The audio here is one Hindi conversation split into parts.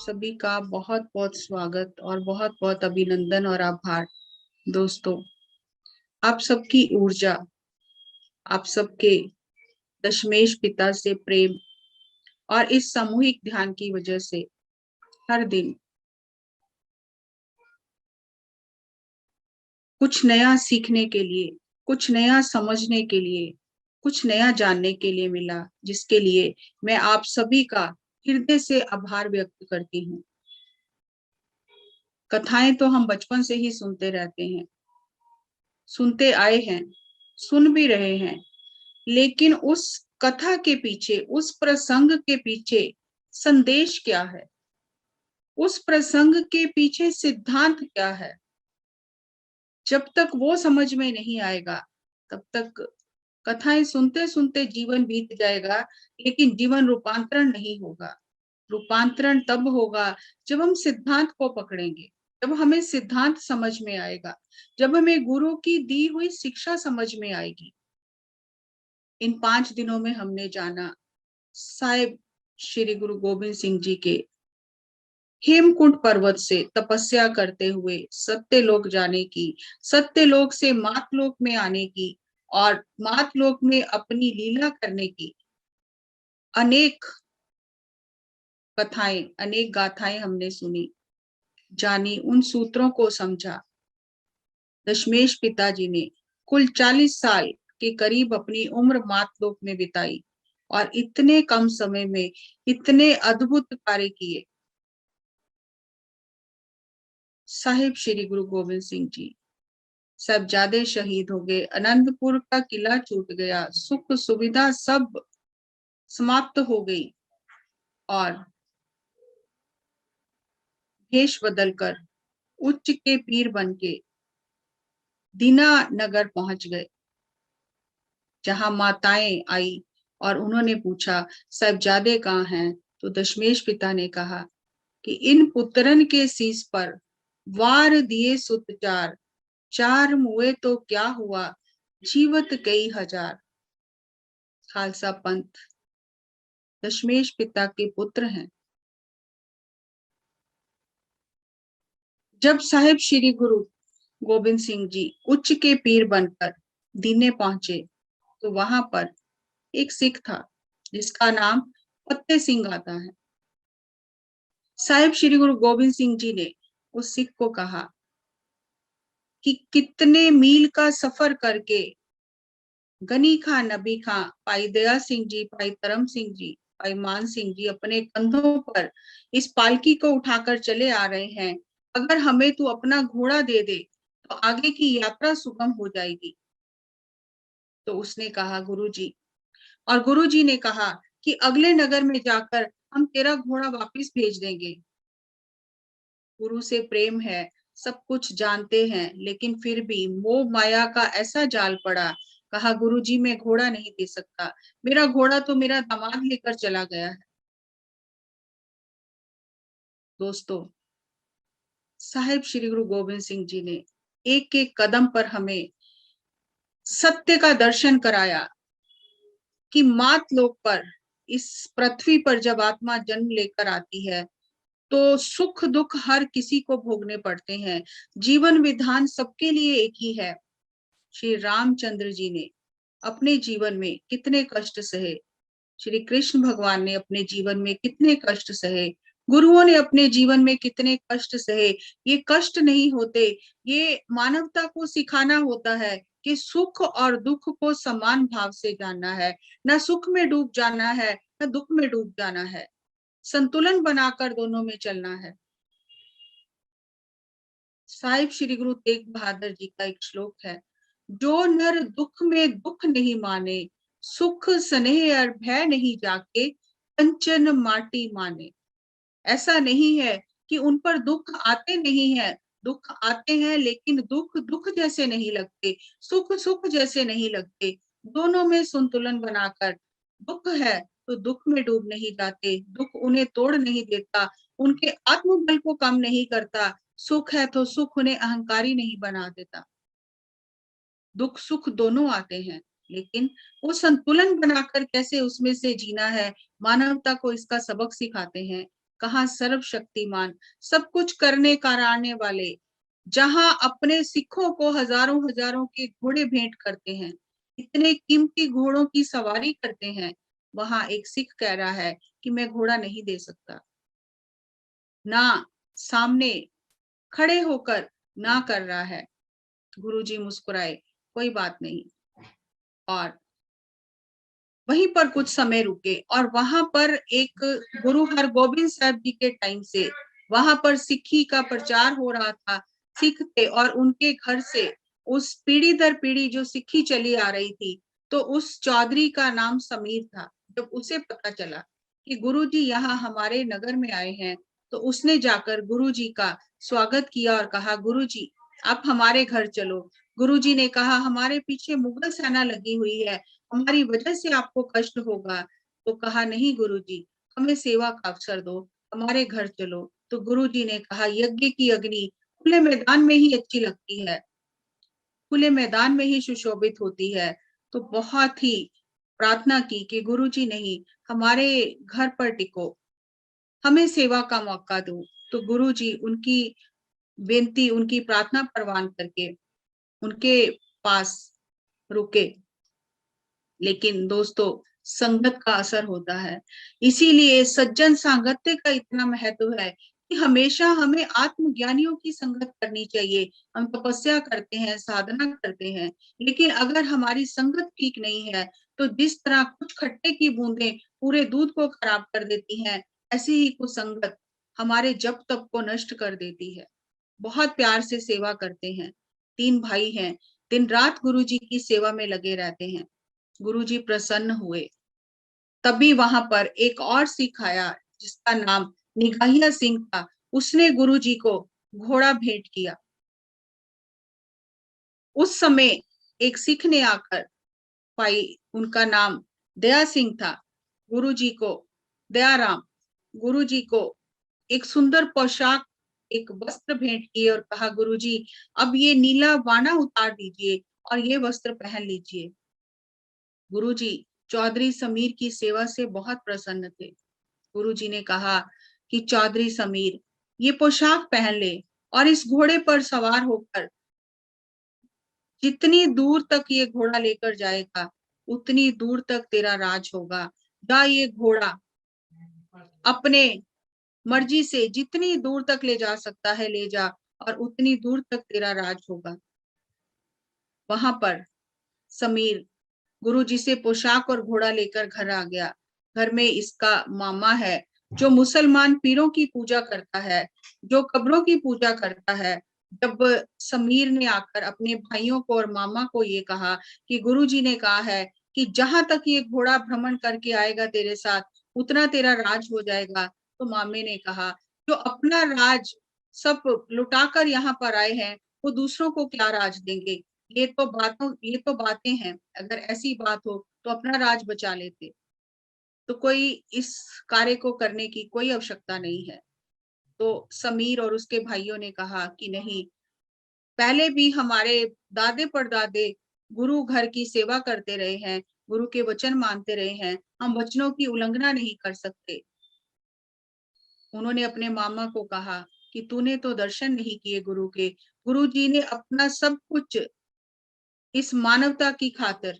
सभी का बहुत बहुत स्वागत और बहुत बहुत अभिनंदन और आभार। दोस्तों, आप सबकी ऊर्जा, आप सबके दशमेश पिता से प्रेम और इस सामूहिक ध्यान की वजह से हर दिन कुछ नया सीखने के लिए, कुछ नया समझने के लिए, कुछ नया जानने के लिए मिला, जिसके लिए मैं आप सभी का हृदय से आभार व्यक्त करती हूँ। कथाएं तो हम बचपन से ही सुनते रहते हैं, सुनते आए हैं, सुन भी रहे हैं, लेकिन उस कथा के पीछे, उस प्रसंग के पीछे संदेश क्या है, उस प्रसंग के पीछे सिद्धांत क्या है, जब तक वो समझ में नहीं आएगा तब तक कथाएं सुनते सुनते जीवन बीत जाएगा, लेकिन जीवन रूपांतरण नहीं होगा। रूपांतरण तब होगा जब हम सिद्धांत को पकड़ेंगे, जब हमें सिद्धांत समझ में आएगा, जब हमें गुरु की दी हुई शिक्षा समझ में आएगी। इन 5 दिनों में हमने जाना साहिब श्री गुरु गोविंद सिंह जी के हेमकुंड पर्वत से तपस्या करते हुए सत्यलोक जाने की, सत्यलोक से मातलोक में आने की और मातलोक में अपनी लीला करने की अनेक कथाएं, अनेक गाथाएं हमने सुनी, जानी, उन सूत्रों को समझा। दशमेश पिताजी ने कुल 40 साल के करीब अपनी उम्र मातलोक में बिताई और इतने कम समय में इतने अद्भुत कार्य किए। साहिब श्री गुरु गोविंद सिंह जी साहिबजादे शहीद हो गए, अनंतपुर का किला छूट गया, सुख सुविधा सब समाप्त हो गई और भेष बदलकर उच्च के पीर बन के दीना नगर पहुंच गए, जहां माताएं आई और उन्होंने पूछा साहिबजादे कहाँ हैं। तो दशमेश पिता ने कहा कि इन पुत्रन के शीश पर वार दिए सुत चार, चार मुए तो क्या हुआ, जीवत कई हजार। खालसा पंथ दशमेश पिता के पुत्र हैं। जब साहिब श्री गुरु गोविंद सिंह जी उच्च के पीर बनकर दीने पहुंचे तो वहां पर एक सिख था जिसका नाम फतेह सिंह आता है। साहिब श्री गुरु गोविंद सिंह जी ने उस सिख को कहा कि कितने मील का सफर करके गनी खां, नबी खां, भाई दया सिंह जी, भाई धर्म सिंह जी, भाई मान सिंह जी अपने कंधों पर इस पालकी को उठाकर चले आ रहे हैं। अगर हमें तू अपना घोड़ा दे दे तो आगे की यात्रा सुगम हो जाएगी। तो उसने कहा गुरुजी, और गुरुजी ने कहा कि अगले नगर में जाकर हम तेरा घोड़ा वापस भेज देंगे। गुरु से प्रेम है, सब कुछ जानते हैं, लेकिन फिर भी मोह माया का ऐसा जाल पड़ा। कहा गुरुजी मैं घोड़ा नहीं दे सकता, मेरा घोड़ा तो मेरा दामाद लेकर चला गया है। दोस्तों, साहिब श्री गुरु गोविंद सिंह जी ने एक एक कदम पर हमें सत्य का दर्शन कराया कि मात लोक पर, इस पृथ्वी पर जब आत्मा जन्म लेकर आती है तो सुख दुख हर किसी को भोगने पड़ते हैं। जीवन विधान सबके लिए एक ही है। श्री रामचंद्र जी ने अपने जीवन में कितने कष्ट सहे, श्री कृष्ण भगवान ने अपने जीवन में कितने कष्ट सहे, गुरुओं ने अपने जीवन में कितने कष्ट सहे। ये कष्ट नहीं होते, ये मानवता को सिखाना होता है कि सुख और दुख को समान भाव से जानना है, न सुख में डूब जाना है न दुख में डूब जाना है, संतुलन बनाकर दोनों में चलना है। साहिब श्री गुरु तेग बहादुर जी का एक श्लोक है, जो नर दुख में दुख नहीं माने, सुख स्नेह और भय नहीं जाके, कंचन माटी माने। ऐसा नहीं है कि उन पर दुख आते नहीं है, दुख आते हैं, लेकिन दुख दुख जैसे नहीं लगते, सुख सुख जैसे नहीं लगते। दोनों में संतुलन बनाकर, दुख है तो दुख में डूब नहीं जाते, दुख उन्हें तोड़ नहीं देता, उनके आत्मबल को कम नहीं करता। सुख है तो सुख उन्हें अहंकारी नहीं बना देता। दुख सुख दोनों आते हैं, लेकिन वो संतुलन बनाकर कैसे उसमें से जीना है, मानवता को इसका सबक सिखाते हैं कहाँ सर्वशक्तिमान, सब कुछ करने कराने वाले, जहां अपने सिखों को हजारों हजारों के घोड़े भेंट करते हैं, इतने कीमती घोड़ों की सवारी करते हैं, वहां एक सिख कह रहा है कि मैं घोड़ा नहीं दे सकता। ना सामने खड़े होकर ना कर रहा है। गुरुजी मुस्कुराए, कोई बात नहीं। और वहीं पर कुछ समय रुके और वहां पर एक गुरु हरगोबिंद साहब जी के टाइम से वहां पर सिक्खी का प्रचार हो रहा था। सिख थे और उनके घर से उस पीढ़ी दर पीढ़ी जो सिक्खी चली आ रही थी, तो उस चौधरी का नाम समीर था। जब उसे पता चला कि गुरुजी यहाँ हमारे नगर में आए हैं, तो उसने जाकर गुरुजी का स्वागत किया और कहा, गुरुजी आप हमारे घर चलो। गुरुजी ने कहा, हमारे पीछे मुगल सेना लगी हुई है, हमारी वजह से आपको कष्ट होगा। तो कहा, नहीं गुरुजी, हमें सेवा का अवसर दो, हमारे घर चलो। तो गुरुजी ने कहा, यज्ञ की अग्नि खुले मैदान में ही अच्छी लगती है, खुले मैदान में ही सुशोभित होती है। तो बहुत ही प्रार्थना की कि गुरुजी नहीं, हमारे घर पर टिको, हमें सेवा का मौका दो। तो गुरुजी उनकी बेनती, उनकी प्रार्थना परवान करके उनके पास रुके। लेकिन दोस्तों, संगत का असर होता है, इसीलिए सज्जन सांगत्य का इतना महत्व है कि हमेशा हमें आत्मज्ञानियों की संगत करनी चाहिए। हम तपस्या करते हैं, साधना करते हैं, लेकिन अगर हमारी संगत ठीक नहीं है, तो जिस तरह कुछ खट्टे की बूंदें पूरे दूध को खराब कर देती हैं, ऐसे ही कुछ संगत हमारे जप तप को नष्ट कर देती है। बहुत प्यार से सेवा करते हैं, 3 भाई हैं, दिन रात गुरु जी की सेवा में लगे रहते हैं। गुरुजी प्रसन्न हुए। तभी वहां पर एक और सिख आया जिसका नाम निगाहिया सिंह था। उसने गुरुजी को घोड़ा भेंट किया। उस समय एक सिख ने आकर पाई, उनका नाम दया सिंह था। गुरुजी को दयाराम, गुरुजी को एक सुंदर पोशाक, एक वस्त्र भेंट किए और कहा, गुरुजी अब ये नीला बाना उतार दीजिए और ये वस्त्र पहन लीजिए। गुरुजी चौधरी समीर की सेवा से बहुत प्रसन्न थे। गुरुजी ने कहा कि चौधरी समीर ये पोशाक पहन ले और इस घोड़े पर सवार होकर जितनी दूर तक ये घोड़ा लेकर जाएगा, उतनी दूर तक तेरा राज होगा। जा ये घोड़ा अपने मर्जी से जितनी दूर तक ले जा सकता है ले जा, और उतनी दूर तक तेरा राज होगा। वहां पर समीर गुरुजी से पोशाक और घोड़ा लेकर घर आ गया। घर में इसका मामा है जो मुसलमान पीरों की पूजा करता है, जो कब्रों की पूजा करता है। जब समीर ने आकर अपने भाइयों को और मामा को ये कहा कि गुरुजी ने कहा है कि जहां तक ये घोड़ा भ्रमण करके आएगा तेरे साथ, उतना तेरा राज हो जाएगा। तो मामे ने कहा, जो अपना राज सब लुटाकर यहाँ पर आए हैं, वो दूसरों को क्या राज देंगे। ये तो बातें हैं, अगर ऐसी बात हो तो अपना राज बचा लेते। तो कोई इस कार्य को करने की कोई आवश्यकता नहीं है। तो समीर और उसके भाइयों ने कहा कि नहीं, पहले भी हमारे दादे परदादे गुरु घर की सेवा करते रहे हैं, गुरु के वचन मानते रहे हैं, हम वचनों की उल्लंघना नहीं कर सकते। उन्होंने अपने मामा को कहा कि तूने तो दर्शन नहीं किए गुरु के, गुरु जी ने अपना सब कुछ इस मानवता की खातिर,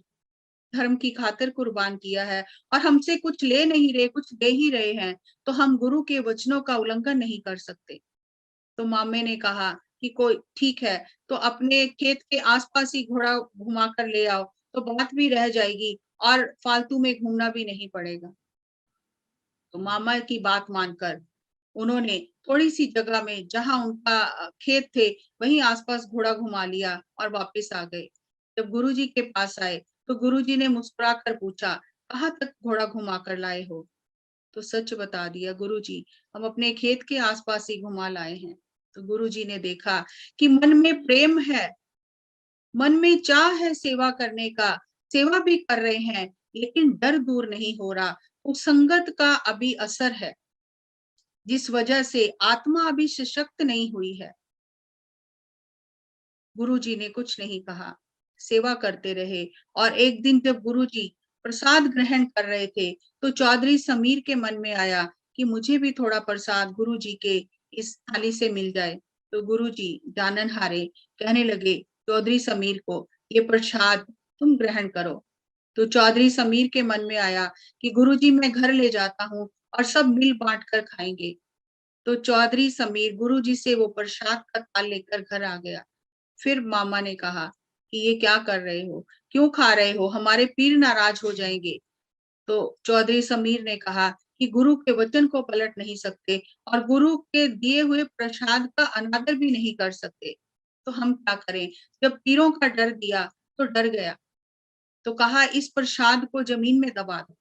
धर्म की खातिर कुर्बान किया है, और हमसे कुछ ले नहीं रहे, कुछ दे ही रहे हैं, तो हम गुरु के वचनों का उल्लंघन नहीं कर सकते। तो मामे ने कहा कि कोई ठीक है, तो अपने खेत के आसपास ही घोड़ा घुमा कर ले आओ, तो बात भी रह जाएगी और फालतू में घूमना भी नहीं पड़ेगा। तो मामा की बात मानकर उन्होंने थोड़ी सी जगह में जहां उनका खेत थे, वहीं आसपास घोड़ा घुमा लिया और वापस आ गए। जब गुरुजी के पास आए तो गुरुजी ने मुस्कुरा कर पूछा, कहाँ तक घोड़ा घुमा कर लाए हो। तो सच बता दिया, गुरुजी हम अपने खेत के आसपास ही घुमा लाए हैं। तो गुरुजी ने देखा कि मन में प्रेम है, मन में चाह है सेवा करने का, सेवा भी कर रहे हैं, लेकिन डर दूर नहीं हो रहा। उस संगत का अभी असर है, जिस वजह से आत्मा अभी सशक्त नहीं हुई है। गुरुजी ने कुछ नहीं कहा, सेवा करते रहे। और एक दिन जब गुरुजी प्रसाद ग्रहण कर रहे थे, तो चौधरी समीर के मन में आया कि मुझे भी थोड़ा प्रसाद गुरुजी के इस थाली से मिल जाए। तो गुरुजी जानन हारे कहने लगे चौधरी समीर को, ये प्रसाद तुम ग्रहण करो। तो चौधरी समीर के मन में आया कि गुरुजी मैं घर ले जाता हूँ और सब मिल बांट कर खाएंगे। तो चौधरी समीर गुरुजी से वो प्रसाद का थाल लेकर घर आ गया। फिर मामा ने कहा कि ये क्या कर रहे हो, क्यों खा रहे हो, हमारे पीर नाराज हो जाएंगे। तो चौधरी समीर ने कहा कि गुरु के वचन को पलट नहीं सकते और गुरु के दिए हुए प्रसाद का अनादर भी नहीं कर सकते, तो हम क्या करें। जब पीरों का डर दिया तो डर गया, तो कहा इस प्रसाद को जमीन में दबा दो।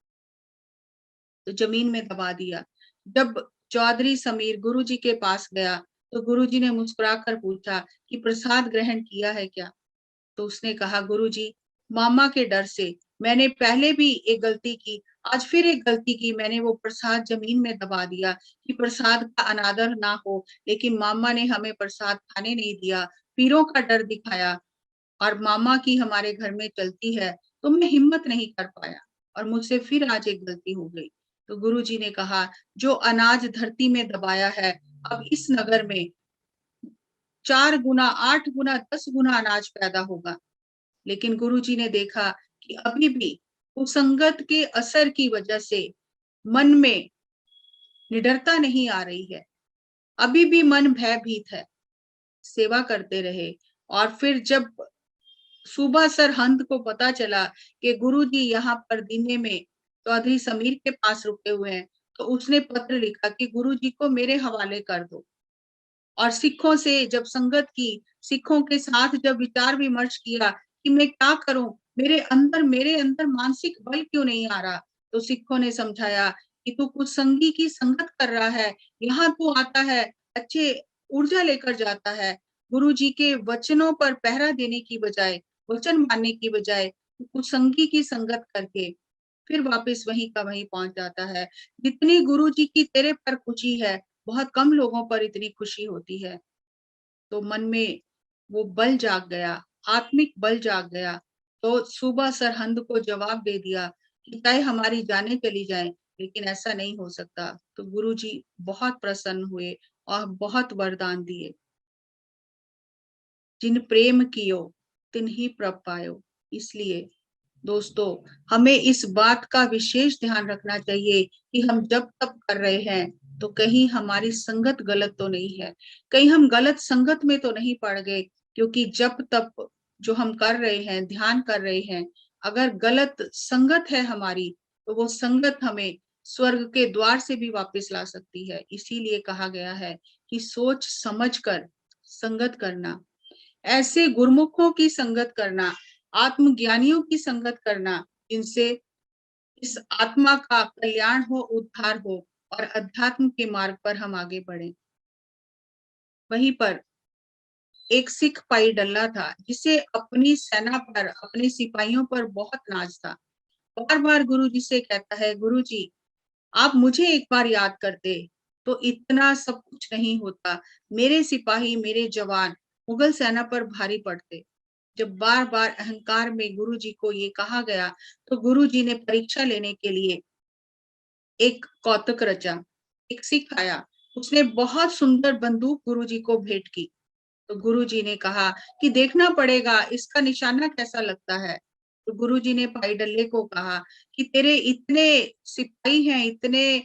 तो जमीन में दबा दिया। जब चौधरी समीर गुरुजी के पास गया तो गुरुजी ने मुस्कुराकर पूछा कि प्रसाद ग्रहण किया है क्या। तो उसने कहा गुरुजी मामा के डर से मैंने पहले भी एक गलती की, आज फिर एक गलती की, मैंने वो प्रसाद जमीन में दबा दिया कि प्रसाद का अनादर ना हो, लेकिन मामा ने हमें प्रसाद खाने नहीं दिया, पीरों का डर दिखाया और मामा की हमारे घर में चलती है, तो मैं हिम्मत नहीं कर पाया और मुझसे फिर आज एक गलती हो गई। तो गुरुजी ने कहा जो अनाज धरती में दबाया है, अब इस नगर में 4 गुना 8 गुना 10 गुना अनाज पैदा होगा। लेकिन गुरुजी ने देखा कि अभी भी कुसंगत के असर की वजह से मन में निडरता नहीं आ रही है, अभी भी मन भयभीत है। सेवा करते रहे और फिर जब सुबह सरहंद को पता चला कि गुरुजी यहाँ पर दिने में चौधरी समीर के पास रुके हुए हैं, तो उसने पत्र लिखा कि गुरुजी को मेरे हवाले कर दो। और सिखों से जब संगत की, सिखों के साथ जब विचार विमर्श किया कि मैं क्या करूं, मेरे अंदर मानसिक बल क्यों नहीं आ रहा, तो सिखों ने समझाया कि तू कुछ संगी की संगत कर रहा है, यहाँ तू आता है अच्छे ऊर्जा लेकर जाता है, गुरु जी के वचनों पर पहरा देने की बजाय, वचन मानने की बजाय कुछ संगी की संगत करके फिर वापस वहीं का वहीं पहुंच जाता है। जितनी गुरु जी की तेरे पर खुशी है, बहुत कम लोगों पर इतनी खुशी होती है। तो मन में वो बल जाग गया, आत्मिक बल जाग गया। तो सुबह सरहंद को जवाब दे दिया कि चाहे हमारी जानें चली जाएं, लेकिन ऐसा नहीं हो सकता। तो गुरुजी बहुत प्रसन्न हुए और बहुत वरदान दिए। जिन प्रेम कियो तिन ही प्रभ पायो। इसलिए दोस्तों हमें इस बात का विशेष ध्यान रखना चाहिए कि हम जब तप कर रहे हैं तो कहीं हमारी संगत गलत तो नहीं है, कहीं हम गलत संगत में तो नहीं पड़ गए, क्योंकि जब तप जो हम कर रहे हैं, ध्यान कर रहे हैं, अगर गलत संगत है हमारी, तो वो संगत हमें स्वर्ग के द्वार से भी वापस ला सकती है। इसीलिए कहा गया है कि सोच समझ कर संगत करना, ऐसे गुरमुखों की संगत करना, आत्मज्ञानियों की संगत करना, जिनसे इस आत्मा का कल्याण हो, उद्धार हो और अध्यात्म के मार्ग पर हम आगे बढ़े। वहीं पर एक सिख भाई डल्ला था जिसे अपनी सेना पर, अपने सिपाहियों पर बहुत नाज था। बार बार गुरु जी से कहता है, गुरु जी आप मुझे एक बार याद करते तो इतना सब कुछ नहीं होता, मेरे सिपाही, मेरे जवान मुगल सेना पर भारी पड़ते। जब बार बार अहंकार में गुरुजी को ये कहा गया, तो गुरुजी ने परीक्षा लेने के लिए एक कौतक रचा। एक सिख आया, उसने बहुत सुंदर बंदूक गुरुजी को भेंट की। तो गुरुजी ने कहा कि देखना पड़ेगा इसका निशाना कैसा लगता है। तो गुरुजी ने भाई डल्ले को कहा कि तेरे इतने सिपाही हैं, इतने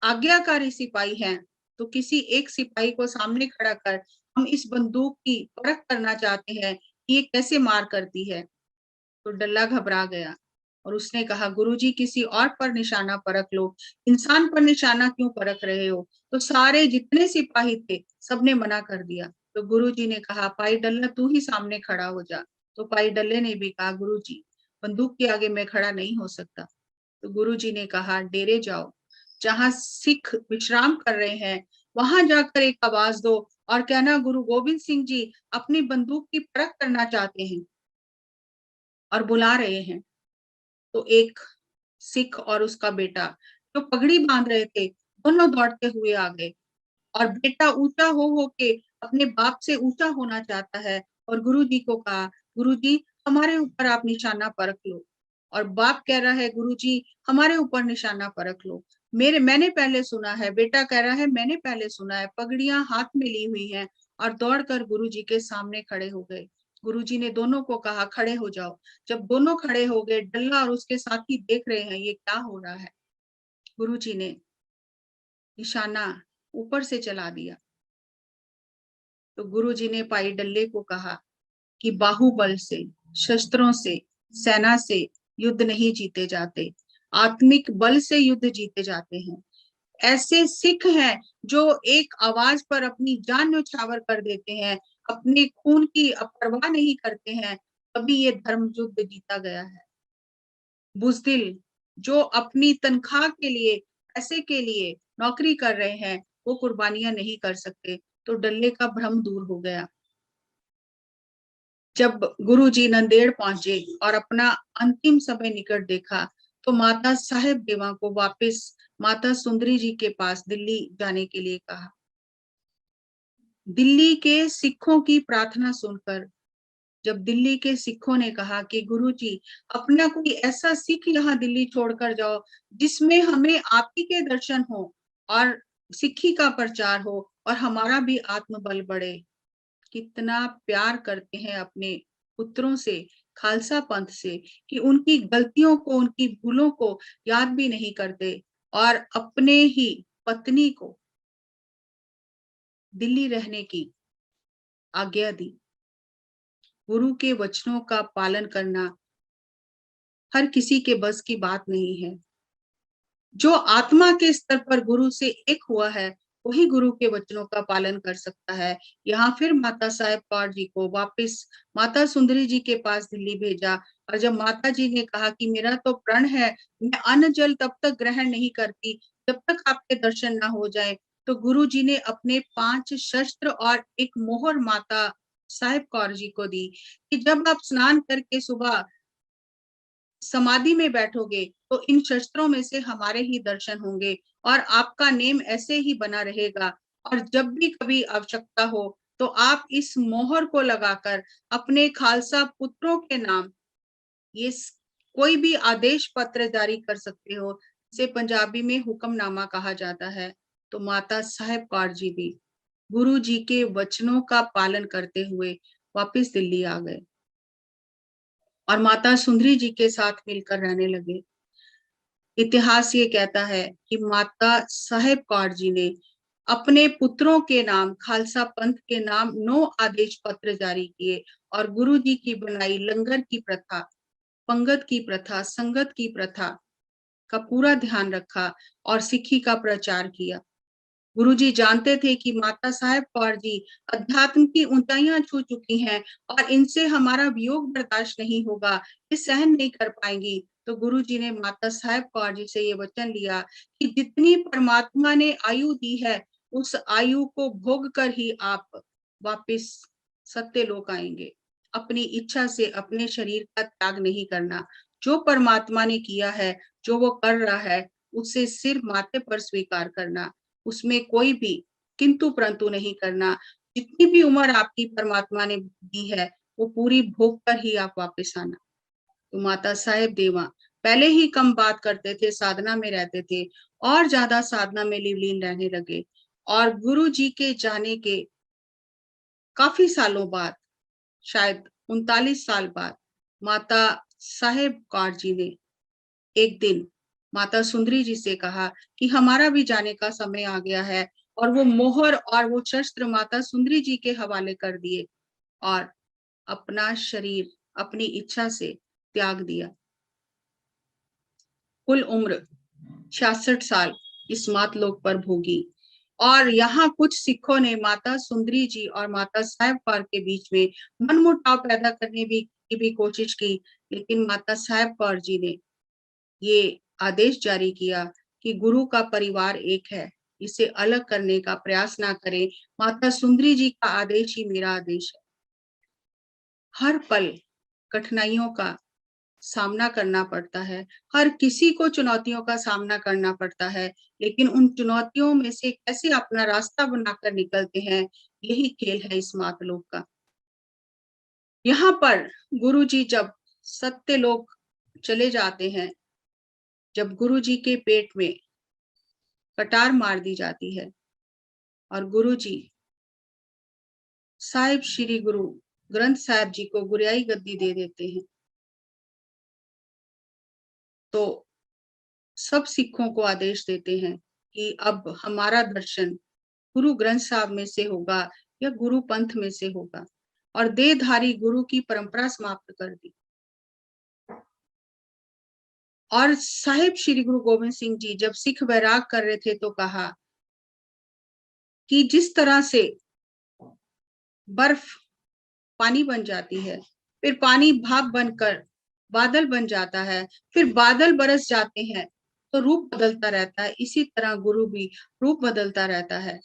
आज्ञाकारी सिपाही हैं, तो किसी एक सिपाही को सामने खड़ा कर हम इस बंदूक की परख करना चाहते हैं कि ये कैसे मार करती है। तो डल्ला घबरा गया और उसने कहा, गुरुजी किसी और पर निशाना परख लो, इंसान पर निशाना क्यों परख रहे हो। तो सारे जितने सिपाही थे सबने मना कर दिया। तो गुरुजी ने कहा, भाई डल्ला तू ही सामने खड़ा हो जा। तो भाई डल्ले ने भी कहा, गुरुजी बंदूक के आगे मैं खड़ा नहीं हो सकता। तो गुरुजी ने कहा, डेरे जाओ, जहां सिख विश्राम कर रहे हैं वहां जाकर एक आवाज दो और कहना, गुरु गोविंद सिंह जी अपनी बंदूक की परख करना चाहते हैं और बुला रहे हैं। तो एक सिख और उसका बेटा जो पगड़ी बांध रहे थे, दोनों दौड़ते हुए आ गए और बेटा ऊंचा हो के अपने बाप से ऊंचा होना चाहता है और गुरुजी को कहा, गुरुजी हमारे ऊपर आप निशाना परख लो। और बाप कह रहा है, गुरुजी हमारे ऊपर निशाना परख लो। मैंने पहले सुना है, बेटा कह रहा है मैंने पहले सुना है। पगड़ियां हाथ में ली हुई हैं और दौड़कर गुरुजी के सामने खड़े हो गए। गुरुजी ने दोनों को कहा खड़े हो जाओ। जब दोनों खड़े हो गए, डल्ला और उसके साथी देख रहे हैं ये क्या हो रहा है। गुरुजी ने निशाना ऊपर से चला दिया। तो गुरुजी ने भाई डल्ले को कहा कि बाहुबल से, शस्त्रों से, सेना से युद्ध नहीं जीते जाते, आत्मिक बल से युद्ध जीते जाते हैं। ऐसे सिख हैं जो एक आवाज पर अपनी जान न्यौछावर कर देते हैं, अपने खून की परवाह नहीं करते हैं, तभी ये धर्म युद्ध जीता गया है। बुजदिल जो अपनी तनख्वाह के लिए, पैसे के लिए नौकरी कर रहे हैं, वो कुर्बानियां नहीं कर सकते। तो डल्ले का भ्रम दूर हो गया। जब गुरुजी नंदेड़ पहुंचे और अपना अंतिम समय निकट देखा, तो माता साहेब देवा को वापस माता सुंदरी जी के पास दिल्ली जाने के लिए कहा। दिल्ली के सिखों की प्रार्थना सुनकर जब दिल्ली के सिखों ने कहा कि गुरुजी अपना कोई ऐसा सिख यहाँ दिल्ली छोड़कर जाओ जिसमें हमें आप ही के दर्शन हो और सिखी का प्रचार हो और हमारा भी आत्मबल बढ़े। कितना प्यार करते हैं अपने पुत्रों से, खालसा पंथ से, कि उनकी गलतियों को, उनकी भूलों को याद भी नहीं करते और अपने ही पत्नी को दिल्ली रहने की आज्ञा दी। गुरु के वचनों का पालन करना हर किसी के बस की बात नहीं है। जो आत्मा के स्तर पर गुरु से एक हुआ है, वही गुरु के वचनों का पालन कर सकता है। यहाँ फिर माता साहेब कौर जी को वापस माता सुंदरी जी के पास दिल्ली भेजा। और जब माता जी ने कहा कि मेरा तो प्रण है, मैं अन्न जल तब तक ग्रहण नहीं करती जब तक आपके दर्शन ना हो जाए, तो गुरु जी ने अपने 5 शस्त्र और एक मोहर माता साहेब कौर जी को दी कि जब आप स्नान करके सुबह समाधि में बैठोगे तो इन शस्त्रों में से हमारे ही दर्शन होंगे और आपका नेम ऐसे ही बना रहेगा। और जब भी कभी आवश्यकता हो तो आप इस मोहर को लगाकर अपने खालसा पुत्रों के नाम ये कोई भी आदेश पत्र जारी कर सकते हो। इसे पंजाबी में हुक्मनामा कहा जाता है। तो माता साहेब कौर जी भी गुरु जी के वचनों का पालन करते हुए वापस दिल्ली आ गए और माता सुंदरी जी के साथ मिलकर रहने लगे। इतिहास ये कहता है कि माता साहेब कौर जी ने अपने पुत्रों के नाम, खालसा पंथ के नाम 9 आदेश पत्र जारी किए और गुरु जी की बनाई लंगर की प्रथा, पंगत की प्रथा, संगत की प्रथा का पूरा ध्यान रखा और सिक्खी का प्रचार किया। गुरुजी जानते थे कि माता साहेब कौर जी अध्यात्म की ऊंचाइयां छू चुकी हैं और इनसे हमारा वियोग बर्दाश्त नहीं होगा, ये सहन नहीं कर पाएंगी। तो गुरुजी ने माता साहेब कौर जी से ये वचन लिया कि जितनी परमात्मा ने आयु दी है, उस आयु को भोग कर ही आप वापिस सत्यलोक आएंगे। अपनी इच्छा से अपने शरीर का त्याग नहीं करना। जो परमात्मा ने किया है, जो वो कर रहा है, उसे सिर माथे पर स्वीकार करना, उसमें कोई भी किंतु परंतु नहीं करना। जितनी भी उम्र आपकी परमात्मा ने दी है, वो पूरी भोग कर ही आप वापस आना। तो माता साहेब देवा पहले ही कम बात करते थे, साधना में रहते थे और ज्यादा साधना में लीन रहने लगे। और गुरु जी के जाने के काफी सालों बाद, शायद 39 साल बाद, माता साहेब कौर जी ने एक दिन माता सुंदरी जी से कहा कि हमारा भी जाने का समय आ गया है, और वो मोहर और वो शस्त्र माता सुंदरी जी के हवाले कर दिए और अपना शरीर अपनी इच्छा से त्याग दिया। कुल उम्र 66 साल इस मातलोक पर भोगी। और यहाँ कुछ सिखों ने माता सुंदरी जी और माता साहेब कौर के बीच में मनमुटाव पैदा करने की भी कोशिश की, लेकिन माता साहेब कौर जी ने ये आदेश जारी किया कि गुरु का परिवार एक है, इसे अलग करने का प्रयास ना करें। माता सुंदरी जी का आदेश ही मेरा आदेश है। हर पल कठिनाइयों का सामना करना पड़ता है, हर किसी को चुनौतियों का सामना करना पड़ता है, लेकिन उन चुनौतियों में से कैसे अपना रास्ता बनाकर निकलते हैं, यही खेल है इस मातलोक का। यहाँ पर गुरु जी जब सत्यलोक चले जाते हैं, जब गुरु जी के पेट में कटार मार दी जाती है और गुरु जी साहिब श्री गुरु ग्रंथ साहिब जी को गुरियाई गद्दी दे देते हैं। तो सब सिखों को आदेश देते हैं कि अब हमारा दर्शन गुरु ग्रंथ साहब में से होगा या गुरु पंथ में से होगा, और देहधारी गुरु की परंपरा समाप्त कर दी। और साहिब श्री गुरु गोविंद सिंह जी जब सिख वैराग कर रहे थे तो कहा कि जिस तरह से बर्फ पानी बन जाती है, फिर पानी भाप बनकर बादल बन जाता है, फिर बादल बरस जाते हैं, तो रूप बदलता रहता है। इसी तरह गुरु भी रूप बदलता रहता है।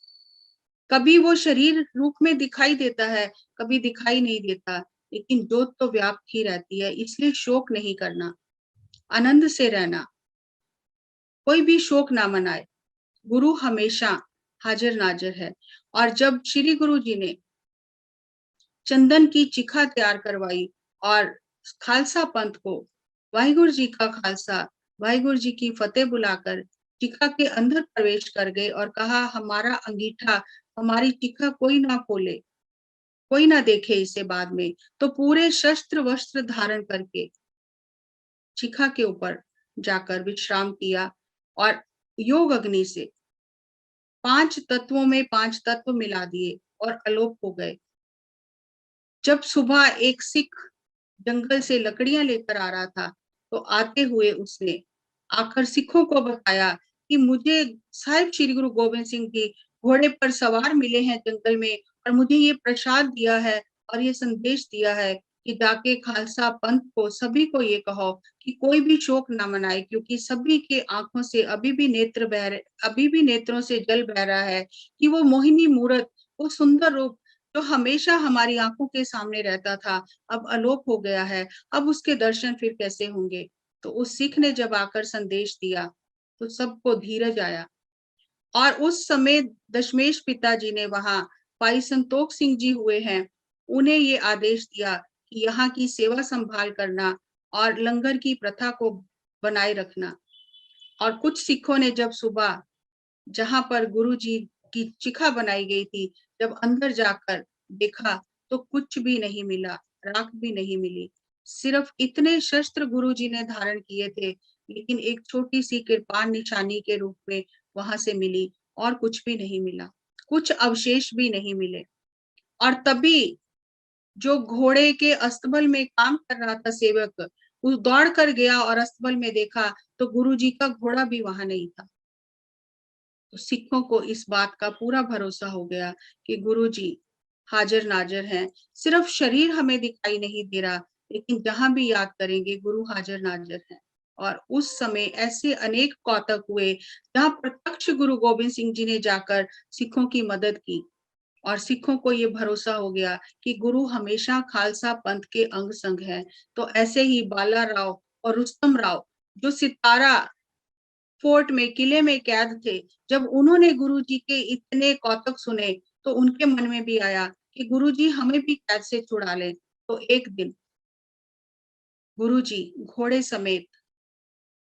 कभी वो शरीर रूप में दिखाई देता है, कभी दिखाई नहीं देता, लेकिन ज्योत तो व्याप्त ही रहती है। इसलिए शोक नहीं करना, आनंद से रहना, कोई भी शोक ना मनाए। गुरु हमेशा हाजिर नाजिर है। और जब श्री गुरु जी ने चंदन की चिखा तैयार करवाई और खालसा पंथ को वाहिगुरु जी का खालसा, वाहिगुरु जी की फतेह बुलाकर चिखा के अंदर प्रवेश कर गए और कहा हमारा अंगीठा, हमारी चिखा कोई ना खोले, कोई ना देखे इसे बाद में। तो पूरे शस्त्र वस्त्र धारण करके चिखा के ऊपर जाकर विश्राम किया और योग अग्नि से 5 तत्वों में 5 तत्व मिला दिए और अलोप हो गए। जब सुबह एक सिख जंगल से लकड़ियां लेकर आ रहा था, तो आते हुए उसने आकर सिखों को बताया कि मुझे साहिब श्री गुरु गोविंद सिंह जी घोड़े पर सवार मिले हैं जंगल में, और मुझे ये प्रसाद दिया है और ये संदेश दिया है कि जाके खालसा पंथ को सभी को ये कहो कि कोई भी शोक ना मनाए, क्योंकि सभी के आंखों से अभी भी नेत्रों से जल बह रहा है कि वो मोहिनी मूरत, वो सुंदर रूप जो हमेशा हमारी आंखों के सामने रहता था, अब अलोप हो गया है। अब उसके दर्शन फिर कैसे होंगे। तो उस सिख ने जब आकर संदेश दिया तो सबको धीरज आया। और उस समय दशमेश पिताजी ने वहां भाई संतोख सिंह जी हुए हैं, उन्हें ये आदेश दिया कि यहाँ की सेवा संभाल करना और लंगर की प्रथा को बनाए रखना। और कुछ सिखों ने जब सुबह जहां पर गुरु जी की चिखा बनाई गई थी, जब अंदर जाकर देखा तो कुछ भी नहीं मिला, राख भी नहीं मिली। सिर्फ इतने शस्त्र गुरु जी ने धारण किए थे, लेकिन एक छोटी सी कृपाण निशानी के रूप में वहां से मिली, और कुछ भी नहीं मिला, कुछ अवशेष भी नहीं मिले। और तभी जो घोड़े के अस्तबल में काम कर रहा था सेवक, वो दौड़ कर गया और अस्तबल में देखा तो गुरु जी का घोड़ा भी वहां नहीं था। तो सिखों को इस बात का पूरा भरोसा हो गया कि गुरु जी हाजिर नाजिर हैं। सिर्फ शरीर हमें दिखाई नहीं दे रहा, लेकिन जहां भी याद करेंगे गुरु हाजिर नाजिर हैं। और उस समय ऐसे अनेक कौतक हुए जहां प्रत्यक्ष गुरु गोविंद सिंह जी ने जाकर सिखों की मदद की, और सिखों को ये भरोसा हो गया कि गुरु हमेशा खालसा पंथ के अंग संग है। तो ऐसे ही बाला राव और रुस्तम राव जो सितारा फोर्ट में, किले में कैद थे, जब उन्होंने गुरु जी के इतने कौतक सुने तो उनके मन में भी आया कि गुरु जी हमें भी कैद से छुड़ा लें। तो एक दिन गुरु जी घोड़े समेत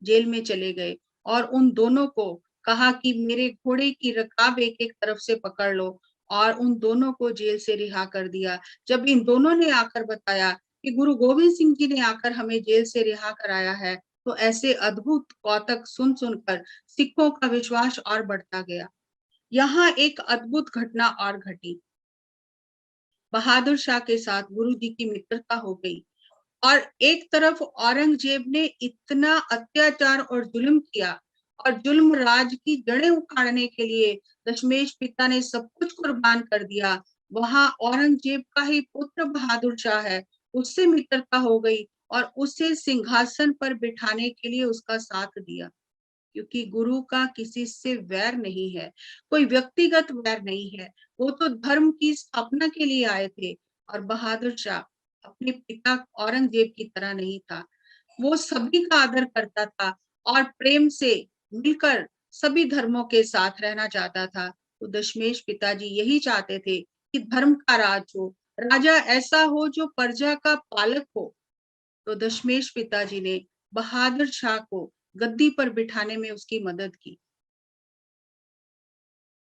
जेल में चले गए और उन दोनों को कहा कि मेरे घोड़े की रकाब एक एक तरफ से पकड़ लो, और उन दोनों को जेल से रिहा कर दिया। जब इन दोनों ने आकर बताया कि गुरु गोविंद सिंह जी ने आकर हमें जेल से रिहा कराया है, तो ऐसे अद्भुत कौतक सुन सुनकर सिखों का विश्वास और बढ़ता गया। यहाँ एक अद्भुत घटना और घटी। बहादुर शाह के साथ गुरु जी की मित्रता हो गई, और एक तरफ औरंगजेब ने इतना अत्याचार और जुल्म किया, और जुल्म राज की जड़ें उखाड़ने के लिए दशमेश पिता ने सब कुछ कुर्बान कर दिया। वहां औरंगजेब का ही पुत्र बहादुर शाह है, उससे मित्रता हो गई और उसे सिंहासन पर बिठाने के लिए उसका साथ दिया। क्योंकि गुरु का किसी से वैर नहीं है, कोई व्यक्तिगत वैर नहीं है। वो तो धर्म की स्थापना के लिए आए थे। और बहादुर शाह अपने पिता औरंगजेब की तरह नहीं था, वो सभी का आदर करता था और प्रेम से मिलकर सभी धर्मों के साथ रहना चाहता था। तो दशमेश पिताजी यही चाहते थे कि धर्म का राज हो, राजा ऐसा हो जो प्रजा का पालक हो। तो दशमेश पिताजी ने बहादुर शाह को गद्दी पर बिठाने में उसकी मदद की।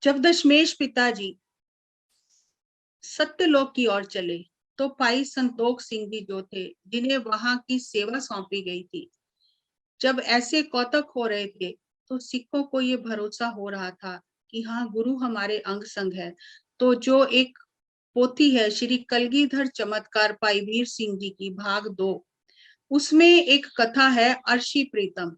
जब दशमेश पिताजी सत्यलोक की ओर चले तो भाई संतोख सिंह जी जो थे, जिन्हें वहां की सेवा सौंपी गई थी, जब ऐसे कौतक हो रहे थे तो सिखों को ये भरोसा हो रहा था कि हाँ, गुरु हमारे अंग संग है। तो जो एक पोथी है श्री कलगीधर चमत्कार भाई वीर सिंह जी की भाग 2, उसमें एक कथा है अर्शी प्रीतम,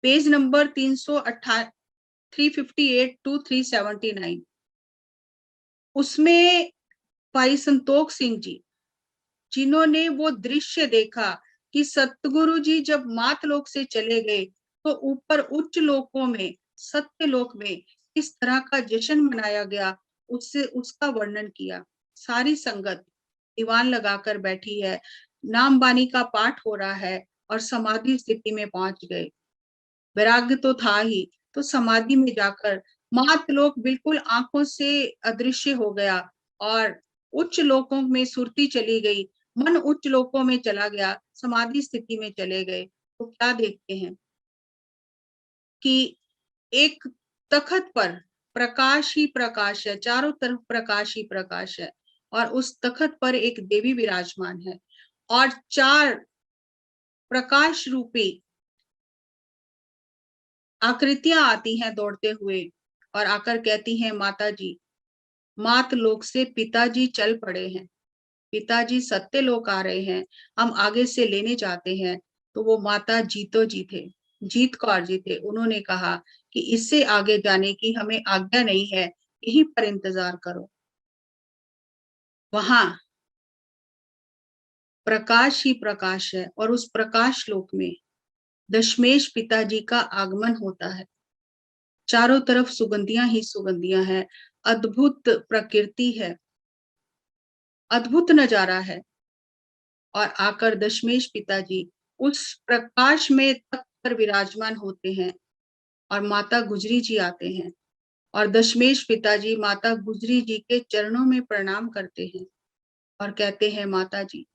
पेज नंबर 358 टू 379। उसमें भाई संतोख सिंह जी, जिन्होंने वो दृश्य देखा कि सतगुरु जी जब मातलोक से चले गए तो ऊपर उच्च लोकों में, सत्यलोक में इस तरह का जश्न मनाया गया, उससे उसका वर्णन किया। सारी संगत दीवान लगाकर बैठी है, नाम बानी का पाठ हो रहा है और समाधि स्थिति में पहुंच गए। वैराग्य तो था ही, तो समाधि में जाकर मातलोक बिल्कुल आंखों से अदृश्य हो गया और उच्च लोकों में सुरती चली गई, मन उच्च लोकों में चला गया, समाधि स्थिति में चले गए। तो क्या देखते हैं कि एक तखत पर प्रकाश ही प्रकाश है, चारों तरफ प्रकाश ही प्रकाश है, और उस तखत पर एक देवी विराजमान है और 4 प्रकाश रूपी आकृतियां आती हैं दौड़ते हुए और आकर कहती हैं, माता जी, मात लोक से पिताजी चल पड़े हैं, पिताजी सत्य लोक आ रहे हैं, हम आगे से लेने जाते हैं। तो वो माता जीतो जी थे, जीत कौर जी थे, उन्होंने कहा कि इससे आगे जाने की हमें आज्ञा नहीं है, यहीं पर इंतजार करो। वहां प्रकाश ही प्रकाश है और उस प्रकाश लोक में दशमेश पिताजी का आगमन होता है। चारों तरफ सुगंधियां ही सुगंधियां हैं, अद्भुत प्रकृति है, अद्भुत नजारा है। और आकर दशमेश पिताजी उस प्रकाश में तख्त पर विराजमान होते हैं और माता गुजरी जी आते हैं और दशमेश पिताजी माता गुजरी जी के चरणों में प्रणाम करते हैं और कहते हैं, माता जी,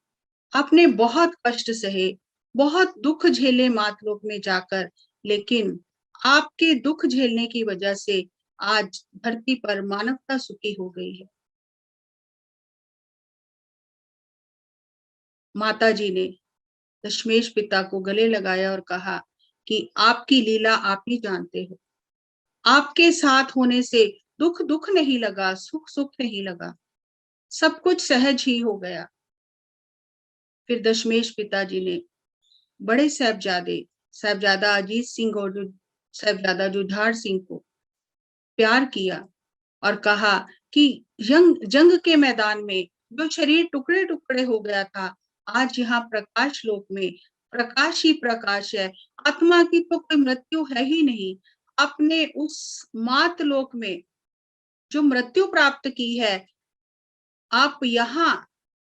आपने बहुत कष्ट सहे, बहुत दुख झेले मातलोक में जाकर, लेकिन आपके दुख झेलने की वजह से आज धरती पर मानवता सुखी हो गई है। माता जी ने दशमेश पिता को गले लगाया और कहा कि आपकी लीला आप ही जानते हो, आपके साथ होने से दुख दुख नहीं लगा, सुख सुख नहीं लगा, सब कुछ सहज ही हो गया। फिर दशमेश पिताजी ने बड़े साहबजादा अजीत सिंह और साहबजादा जुझार सिंह को प्यार किया और कहा कि जंग के मैदान में जो शरीर टुकड़े टुकड़े हो गया था, आज यहाँ प्रकाश लोक में प्रकाश ही प्रकाश है, आत्मा की तो कोई मृत्यु है ही नहीं। आपने उस मात लोक में जो मृत्यु प्राप्त की है, आप यहाँ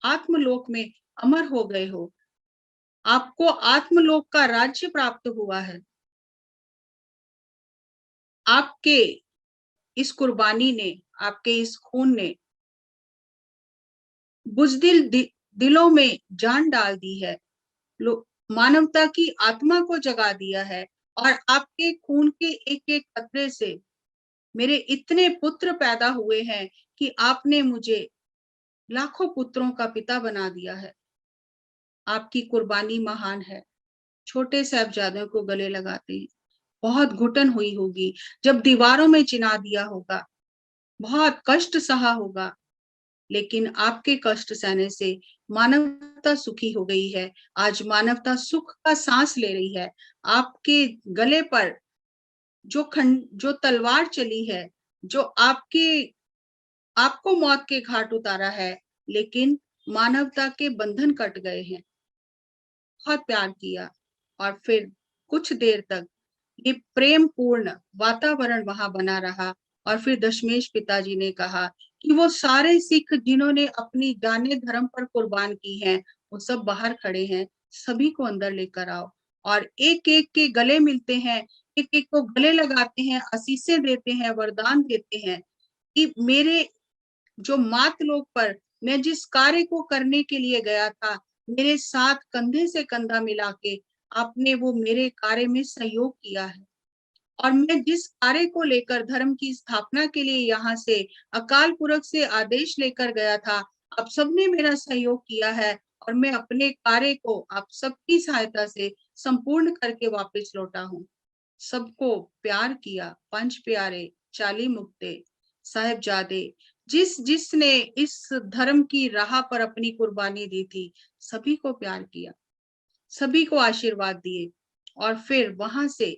आत्मलोक में अमर हो गए हो, आपको आत्मलोक का राज्य प्राप्त हुआ है। आपके इस कुर्बानी ने, आपके इस खून ने बुजदिल दिलों में जान डाल दी है, मानवता की आत्मा को जगा दिया है, और आपके खून के एक एक कतरे से मेरे इतने पुत्र पैदा हुए हैं कि आपने मुझे लाखों पुत्रों का पिता बना दिया है। आपकी कुर्बानी महान है। छोटे साहबजादों को गले लगाते हैं। बहुत घुटन हुई होगी, जब दीवारों में चिना दिया होगा, बहुत कष्ट सहा होगा, लेकिन आपके कष्ट सहने से मानवता सुखी हो गई है। आज मानवता सुख का सांस ले रही है। आपके गले पर जो तलवार चली है, जो आपको मौत के घाट उतारा है, लेकिन मानवता के बंधन कट गए हैं। बहुत प्यार किया और फिर कुछ देर तक ये प्रेम पूर्ण वातावरण वहां बना रहा। और फिर दशमेश पिताजी ने कहा कि वो सारे सिख जिन्होंने अपनी जाने धर्म पर कुर्बान की हैं, वो सब बाहर खड़े हैं, सभी को अंदर लेकर आओ। और एक एक के गले मिलते हैं, एक एक को गले लगाते हैं, आशीषें देते हैं, वरदान देते हैं कि मेरे जो मात लोक पर मैं जिस कार्य को करने के लिए गया था, मेरे साथ कंधे से कंधा मिला के आपने वो मेरे कार्य में सहयोग किया है। और मैं जिस कार्य को लेकर धर्म की स्थापना के लिए यहाँ से अकाल पुरख से आदेश लेकर गया था, आप सबने मेरा सहयोग किया है और मैं अपने कार्य को आप सबकी सहायता से संपूर्ण करके वापस लौटा हूँ। सबको प्यार किया, पंच प्यारे, चाली मुक्ते, साहिबजादे, जिसने इस धर्म की राह पर अपनी कुर्बानी दी थी, सभी को प्यार किया, सभी को आशीर्वाद दिए। और फिर वहां से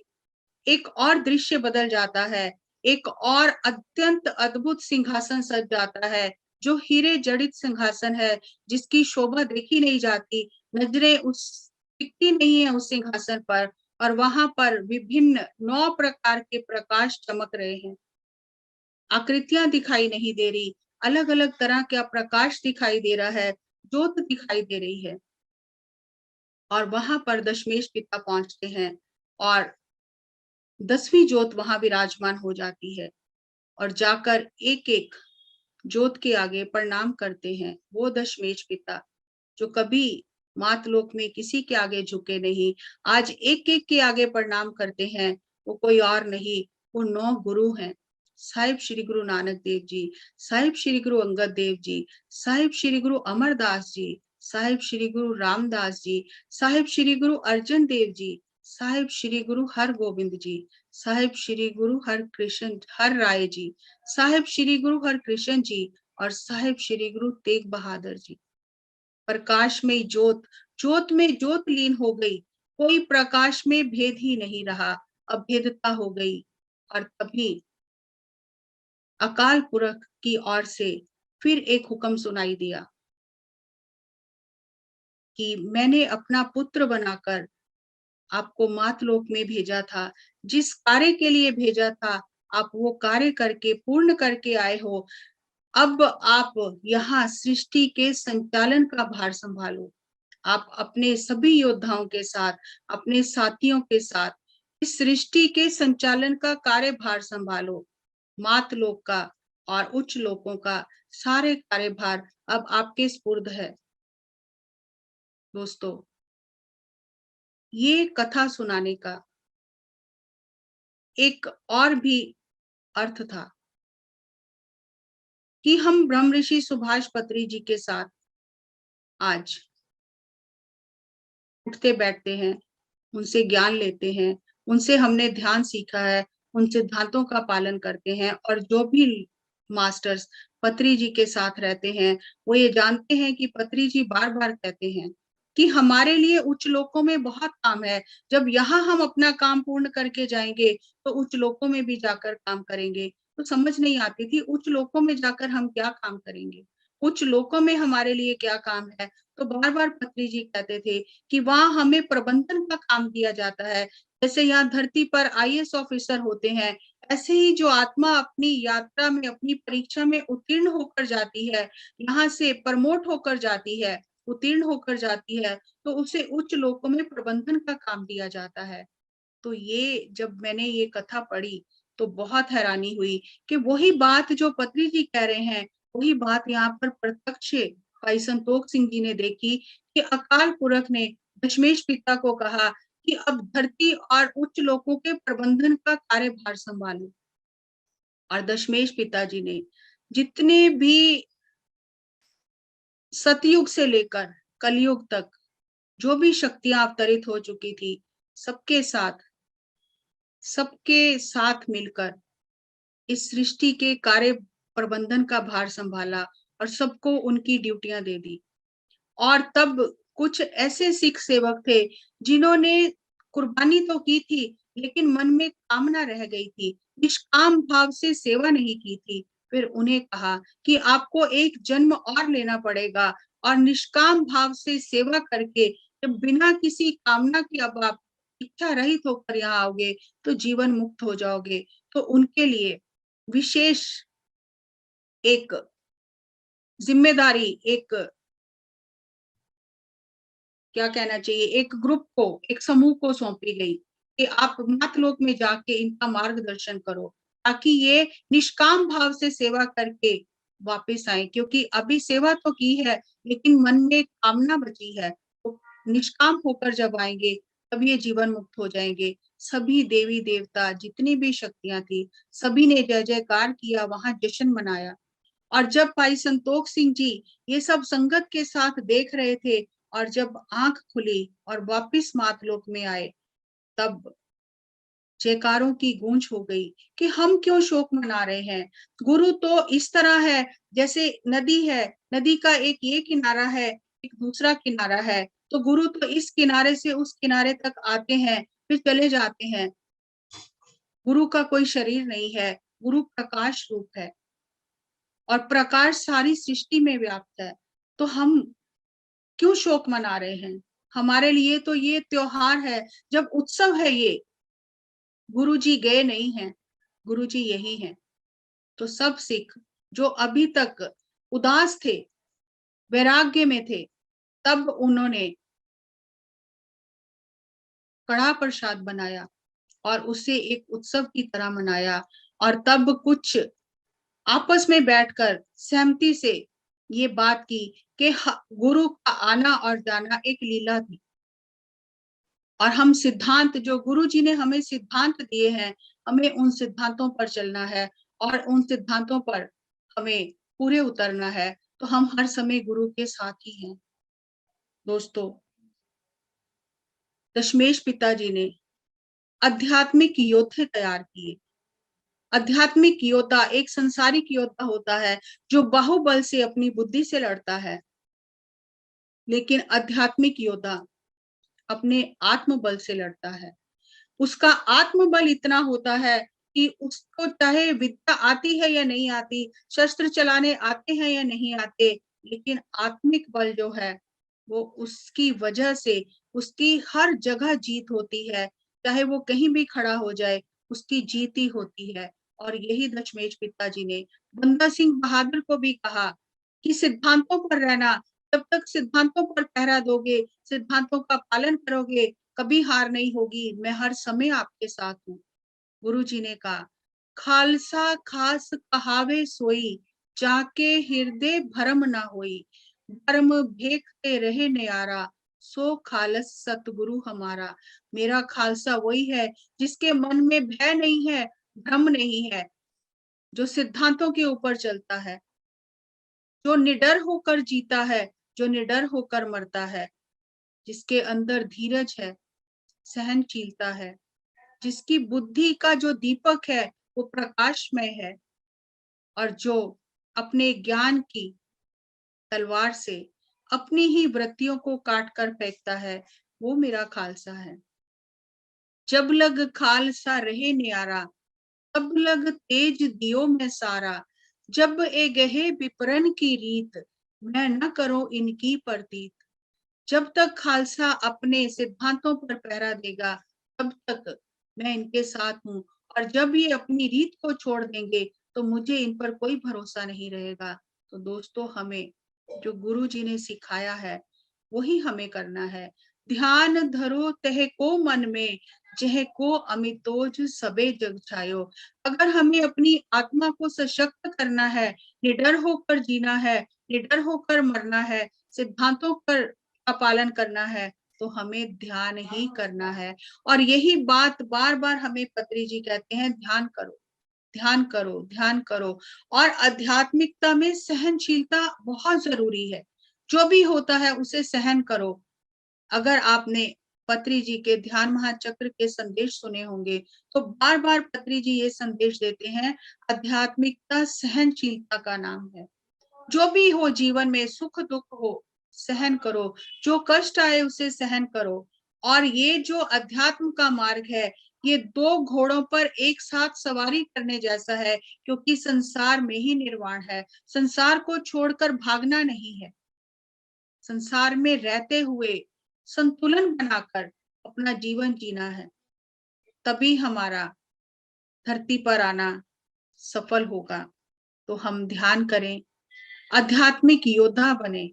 एक और दृश्य बदल जाता है, एक और अत्यंत अद्भुत सिंहासन सज जाता है, जो हीरे जड़ित सिंहासन है, जिसकी शोभा देखी नहीं जाती, नजरें उस टिकती नहीं है उस सिंहासन पर। और वहां पर विभिन्न 9 प्रकार के प्रकाश चमक रहे हैं, आकृतियां दिखाई नहीं दे रही, अलग अलग तरह का प्रकाश दिखाई दे रहा है, ज्योत दिखाई दे रही है। और वहां पर दशमेश पिता पहुंचते हैं और 10वीं ज्योत वहां विराजमान हो जाती है और जाकर एक एक ज्योत के आगे प्रणाम करते हैं। वो दशमेश पिता जो कभी मातलोक में किसी के आगे झुके नहीं, आज एक एक के आगे प्रणाम करते हैं। वो कोई और नहीं, वो 9 गुरु हैं। साहिब श्री गुरु नानक देव जी, साहिब श्री गुरु अंगद देव जी, साहिब श्री गुरु अमरदास जी, साहिब श्री गुरु रामदास जी, साहिब श्री गुरु अर्जन देव जी, साहिब श्री गुरु हर गोविंद जी, साहिब श्री गुरु हर कृष्ण हर राय जी, साहिब श्री गुरु हर कृष्ण जी और साहिब श्री गुरु तेग बहादुर जी। प्रकाश में ज्योत, ज्योत में ज्योत लीन हो गई, कोई प्रकाश में भेद ही नहीं रहा, अभेदता हो गई। और तभी अकाल पुरख की ओर से फिर एक हुक्म सुनाई दिया कि मैंने अपना पुत्र बनाकर आपको मातलोक में भेजा था, जिस कार्य के लिए भेजा था आप वो कार्य करके पूर्ण करके आए हो। अब आप यहाँ सृष्टि के संचालन का भार संभालो। आप अपने सभी योद्धाओं के साथ, अपने साथियों के साथ इस सृष्टि के संचालन का कार्यभार संभालो। मातलोक का और उच्च लोकों का सारे कार्यभार अब आपके स्पुर्द है। दोस्तों, ये कथा सुनाने का एक और भी अर्थ था कि हम ब्रह्म ऋषि सुभाष पत्री जी के साथ आज उठते बैठते हैं, उनसे ज्ञान लेते हैं, उनसे हमने ध्यान सीखा है, उन सिद्धांतों का पालन करते हैं। और जो भी मास्टर्स पत्री जी के साथ रहते हैं, वो ये जानते हैं कि पत्री जी बार बार कहते हैं कि हमारे लिए उच्च लोकों में बहुत काम है। जब यहाँ हम अपना काम पूर्ण करके जाएंगे तो उच्च लोकों में भी जाकर काम करेंगे। तो समझ नहीं आती थी उच्च लोकों में जाकर हम क्या काम करेंगे, उच्च लोकों में हमारे लिए क्या काम है। तो बार बार पत्री जी कहते थे कि वहां हमें प्रबंधन का काम दिया जाता है। जैसे यहाँ धरती पर आईएएस ऑफिसर होते हैं, ऐसे ही जो आत्मा अपनी यात्रा में अपनी परीक्षा में उत्तीर्ण होकर जाती है, यहाँ से प्रमोट होकर जाती है, उत्तीर्ण होकर जाती है, तो उसे उच्च लोकों में प्रबंधन का काम दिया जाता है। तो ये जब मैंने ये कथा पढ़ी तो बहुत हैरानी हुई कि वही बात जो पत्री जी कह रहे हैं, वही बात यहाँ पर प्रत्यक्ष भाई संतोख सिंह जी ने देखी कि अकाल पुरख ने दशमेश पिता को कहा कि अब धरती और उच्च लोकों के प्रबंधन का कार्यभार संभालो। और दशमेश पिताजी ने जितने भी सतयुग से लेकर कलयुग तक जो भी शक्तियां अवतरित हो चुकी थी, सबके साथ मिलकर इस सृष्टि के कार्य प्रबंधन का भार संभाला और सबको उनकी ड्यूटियां दे दी। और तब कुछ ऐसे सिख सेवक थे जिन्होंने कुर्बानी तो की थी, लेकिन मन में कामना रह गई थी, निष्काम भाव से सेवा नहीं की थी। फिर उन्हें कहा कि आपको एक जन्म और लेना पड़ेगा और निष्काम भाव से सेवा करके जब बिना किसी कामना की अब आप इच्छा रहित होकर यहाँ आओगे तो जीवन मुक्त हो जाओगे। तो उनके लिए विशेष एक जिम्मेदारी, एक क्या कहना चाहिए, एक ग्रुप को, एक समूह को सौंपी गई कि आप मातलोक में जाके इनका मार्गदर्शन करो ताकि ये निष्काम भाव से सेवा करके वापस आए। क्योंकि अभी सेवा तो की है लेकिन मन में कामना बची है, तो निष्काम होकर जब आएंगे तब ये जीवन मुक्त हो जाएंगे। सभी देवी देवता, जितनी भी शक्तियां थी, सभी ने जय जयकार किया, वहां जश्न मनाया। और जब भाई संतोख सिंह जी ये सब संगत के साथ देख रहे थे, और जब आंख खुली और वापिस मातलोक में आए, तब जयकारों की गूंज हो गई कि हम क्यों शोक मना रहे हैं। गुरु तो इस तरह है जैसे नदी है, नदी का एक ये किनारा है, एक दूसरा किनारा है, तो गुरु तो इस किनारे से उस किनारे तक आते हैं, फिर चले जाते हैं। गुरु का कोई शरीर नहीं है, गुरु प्रकाश रूप है, और प्रकाश सारी सृष्टि में व्याप्त है। तो हम क्यों शोक मना रहे हैं? हमारे लिए तो ये त्योहार है, जब उत्सव है ये। गुरु जी गए नहीं हैं, गुरु जी यही हैं। तो सब सिख जो अभी तक उदास थे, वैराग्य में थे, तब उन्होंने कड़ा प्रसाद बनाया और उसे एक उत्सव की तरह मनाया, और तब कुछ आपस में बैठकर सहमति से ये बात की कि गुरु का आना और जाना एक लीला थी, और हम सिद्धांत जो गुरु जी ने हमें सिद्धांत दिए हैं, हमें उन सिद्धांतों पर चलना है और उन सिद्धांतों पर हमें पूरे उतरना है। तो हम हर समय गुरु के साथ ही हैं। दोस्तों, दशमेश पिताजी ने आध्यात्मिक योद्धे तैयार किए। आध्यात्मिक योद्धा एक संसारिक योद्धा होता है जो बाहुबल से, अपनी बुद्धि से लड़ता है, लेकिन आध्यात्मिक योद्धा अपने आत्मबल से लड़ता है। उसका आत्मबल इतना होता है कि उसको चाहे विद्या आती है या नहीं आती, शस्त्र चलाने आते हैं या नहीं आते, लेकिन आत्मिक बल जो है वो उसकी वजह से उसकी हर जगह जीत होती है। चाहे वो कहीं भी खड़ा हो जाए, उसकी जीत ही होती है। और यही दशमेश पिताजी ने बंदा सिंह बहादुर को भी कहा कि सिद्धांतों पर रहना, जब तक सिद्धांतों पर पहरा दोगे, सिद्धांतों का पालन करोगे, कभी हार नहीं होगी, मैं हर समय आपके साथ हूँ। गुरु जी ने कहा, खालसा खास कहावे सोई, जाके हृदय भरम ना होई, भरम भेखते रहे न्यारा, सो खालस सतगुरु हमारा। मेरा खालसा वही है जिसके मन में भय नहीं है, भ्रम नहीं है, जो सिद्धांतों के ऊपर चलता है, जो निडर होकर जीता है, जो निडर होकर मरता है, जिसके अंदर धीरज है, सहनशीलता है, जिसकी बुद्धि का जो दीपक है वो प्रकाशमय है, और जो अपने ज्ञान की तलवार से अपनी ही वृत्तियों को काट कर फेंकता है, वो मेरा खालसा है। जब लग खालसा रहे न्यारा, तब लग तेज दियो में सारा, जब ए गहे विपरन की रीत, मैं न करो इनकी प्रतीत। जब तक खालसा अपने सिद्धांतों पर पहरा देगा, तब तक मैं इनके साथ हूँ, और जब ये अपनी रीत को छोड़ देंगे तो मुझे इन पर कोई भरोसा नहीं रहेगा। तो दोस्तों, हमें जो गुरु जी ने सिखाया है वही हमें करना है। ध्यान धरो तह को मन में, जह को अमितोज सबे जग छायो। अगर हमें अपनी आत्मा को सशक्त करना है, निडर होकर जीना है, निडर होकर मरना है, सिद्धांतों पर का पालन करना है, तो हमें ध्यान ही करना है। और यही बात बार बार हमें पत्री जी कहते हैं, ध्यान करो, ध्यान करो, ध्यान करो। और आध्यात्मिकता में सहनशीलता बहुत जरूरी है। जो भी होता है उसे सहन करो। अगर आपने पत्री जी के ध्यान महाचक्र के संदेश सुने होंगे, तो बार बार पत्री जी ये संदेश देते हैं, आध्यात्मिकता सहनशीलता का नाम है। जो भी हो जीवन में, सुख दुख हो, सहन करो, जो कष्ट आए उसे सहन करो। और ये जो अध्यात्म का मार्ग है, ये दो घोड़ों पर एक साथ सवारी करने जैसा है, क्योंकि संसार में ही निर्वाण है। संसार को छोड़कर भागना नहीं है, संसार में रहते हुए संतुलन बनाकर अपना जीवन जीना है। तभी हमारा धरती पर आना सफल होगा। तो हम ध्यान करें, आध्यात्मिक योद्धा बने,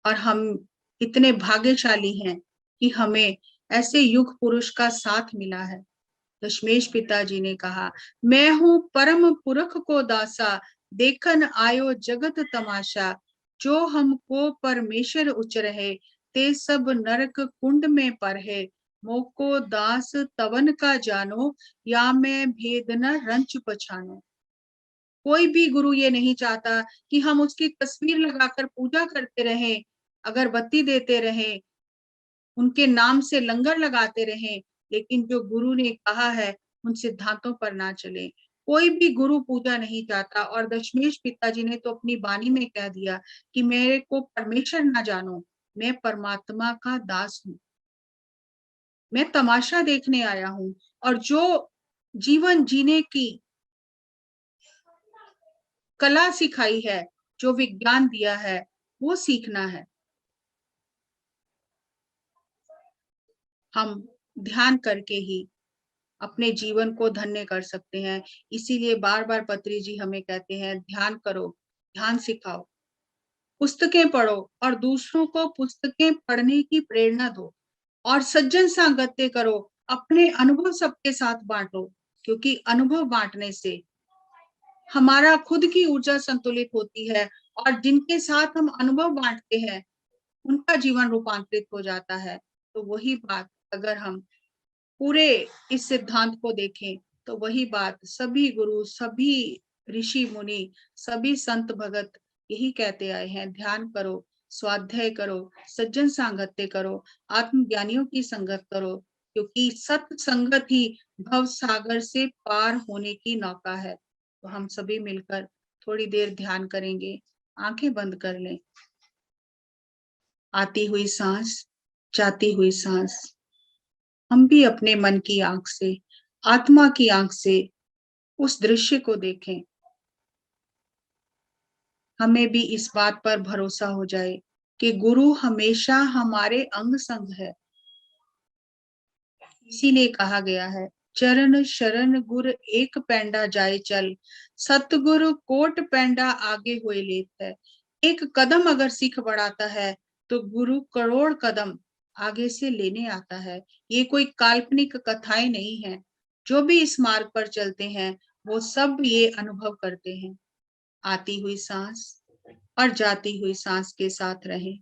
और हम इतने भाग्यशाली हैं कि हमें ऐसे युग पुरुष का साथ मिला है। दशमेश पिताजी ने कहा, मैं हूं परम पुरख को दासा, देखन आयो जगत तमाशा, जो हमको परमेश्वर उच रहे, ते सब नरक कुंड में पर है, मोको दास तवन का जानो, या मैं भेद न रंच पछानो। कोई भी गुरु ये नहीं चाहता कि हम उसकी तस्वीर लगाकर पूजा करते रहें, अगरबत्ती देते रहें, उनके नाम से लंगर लगाते रहें, लेकिन जो गुरु ने कहा है उन सिद्धांतों पर ना चले। कोई भी गुरु पूजा नहीं चाहता, और दशमेश पिताजी ने तो अपनी वाणी में कह दिया कि मेरे को परमेश्वर ना जानो, मैं परमात्मा का दास हूँ, मैं तमाशा देखने आया हूँ, और जो जीवन जीने की कला सिखाई है, जो विज्ञान दिया है, वो सीखना है। हम ध्यान करके ही अपने जीवन को धन्य कर सकते हैं। इसीलिए बार-बार पत्री जी हमें कहते हैं, ध्यान करो, ध्यान सिखाओ, पुस्तकें पढ़ो, और दूसरों को पुस्तकें पढ़ने की प्रेरणा दो, और सज्जन सांगत्य करो, अपने अनुभव सबके साथ बांटो, क्योंकि अनुभव बांटने से हमारा खुद की ऊर्जा संतुलित होती है, और जिनके साथ हम अनुभव बांटते हैं उनका जीवन रूपांतरित हो जाता है। तो वही बात अगर हम पूरे इस सिद्धांत को देखें, तो वही बात सभी गुरु, सभी ऋषि मुनि, सभी संत भगत यही कहते आए हैं, ध्यान करो, स्वाध्याय करो, सज्जन सांगत्य करो, आत्मज्ञानियों की संगत करो, क्योंकि सत संगत ही भव सागर से पार होने की नौका है। तो हम सभी मिलकर थोड़ी देर ध्यान करेंगे। आंखें बंद कर लें। आती हुई सांस, जाती हुई सांस, हम भी अपने मन की आंख से, आत्मा की आंख से उस दृश्य को देखें। हमें भी इस बात पर भरोसा हो जाए कि गुरु हमेशा हमारे अंग संग है। इसीलिए कहा गया है, चरण शरण गुर एक पैंडा जाए चल, सतगुरु कोट पैंडा आगे हुए लेत है। एक कदम अगर सिख बढ़ाता है तो गुरु करोड़ कदम आगे से लेने आता है। ये कोई काल्पनिक कथाएं नहीं है। जो भी इस मार्ग पर चलते हैं वो सब ये अनुभव करते हैं। आती हुई सांस और जाती हुई सांस के साथ रहें।